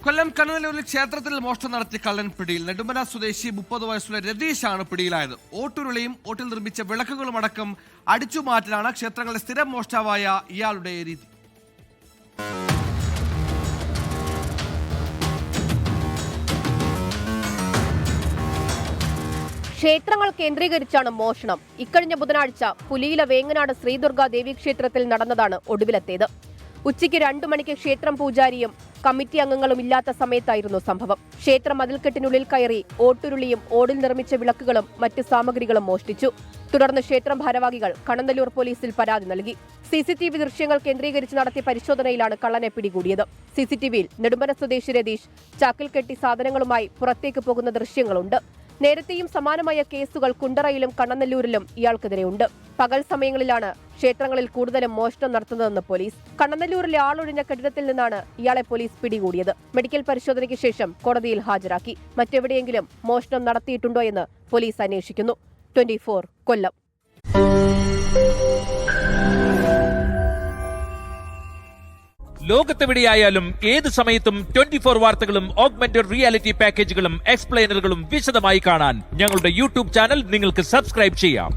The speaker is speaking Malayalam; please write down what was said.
കൊല്ലം കണ്ണനല്ലൂരിൽ ക്ഷേത്രത്തിൽ മോഷണം നടത്തിയ കള്ളൻ പിടിയിൽ. നെടുമന സ്വദേശി 30 വയസ്സുള്ള രതീഷാണ് പിടിയിലായത്. ഓട്ടുരുളിയും ഓട്ടിൽ നിർമ്മിച്ച വിളക്കുകളും അടക്കം അടിച്ചുമാറ്റലാണ് ക്ഷേത്രങ്ങളുടെ സ്ഥിരം മോഷ്ടാവായ ഇയാളുടെ രീതി. ക്ഷേത്രങ്ങൾ കേന്ദ്രീകരിച്ചാണ് മോഷണം. ഇക്കഴിഞ്ഞ ബുധനാഴ്ച പുലിയിലെ വേങ്ങനാട് ശ്രീദുർഗ ദേവീക്ഷേത്രത്തിൽ നടന്നതാണ് ഒടുവിലത്തേത്. ഉച്ചയ്ക്ക് 2 മണിക്ക് ക്ഷേത്രം പൂജാരിയും കമ്മിറ്റി അംഗങ്ങളും ഇല്ലാത്ത സമയത്തായിരുന്നു സംഭവം. ക്ഷേത്ര മതിൽക്കെട്ടിനുള്ളിൽ കയറി ഓട്ടുരുളിയും ഓടിൽ നിർമ്മിച്ച വിളക്കുകളും മറ്റ് സാമഗ്രികളും മോഷ്ടിച്ചു. തുടർന്ന് ക്ഷേത്രം ഭാരവാഹികൾ കണ്ണനല്ലൂർ പോലീസിൽ പരാതി നൽകി. CCTV ദൃശ്യങ്ങൾ കേന്ദ്രീകരിച്ച് നടത്തിയ പരിശോധനയിലാണ് കള്ളനെ പിടികൂടിയത്. CCTVയിൽ നെടുമ്പന സ്വദേശി രതീഷ് ചാക്കിൽ കെട്ടി സാധനങ്ങളുമായി പുറത്തേക്ക് പോകുന്ന ദൃശ്യങ്ങളുണ്ട്. നേരത്തെയും സമാനമായ കേസുകൾ കുണ്ടറയിലും കണ്ണനല്ലൂരിലും ഇയാൾക്കെതിരെയുണ്ട്. പകൽ സമയങ്ങളിലാണ് ക്ഷേത്രങ്ങളിൽ കൂടുതലും മോഷണം നടത്തുന്നതെന്ന് പോലീസ്. കണ്ണനല്ലൂരിലെ ആളൊഴിഞ്ഞ കെട്ടിടത്തിൽ നിന്നാണ് ഇയാളെ പോലീസ് പിടികൂടിയത്. മെഡിക്കൽ പരിശോധനയ്ക്ക് ശേഷം കോടതിയിൽ ഹാജരാക്കി. മറ്റെവിടെയെങ്കിലും മോഷണം നടത്തിയിട്ടുണ്ടോ എന്ന് പോലീസ് അന്വേഷിക്കുന്നു. 24 കൊല്ലം. ലോകത്തെവിടെയായാലും ഏത് സമയത്തും 24 വാർത്തകളും ഓഗ്മെന്റഡ് റിയാലിറ്റി പാക്കേജുകളും എക്സ്പ്ലെയിനറുകളും വിശദമായി കാണാൻ ഞങ്ങളുടെ യൂട്യൂബ് ചാനൽ നിങ്ങൾക്ക് സബ്സ്ക്രൈബ് ചെയ്യാം.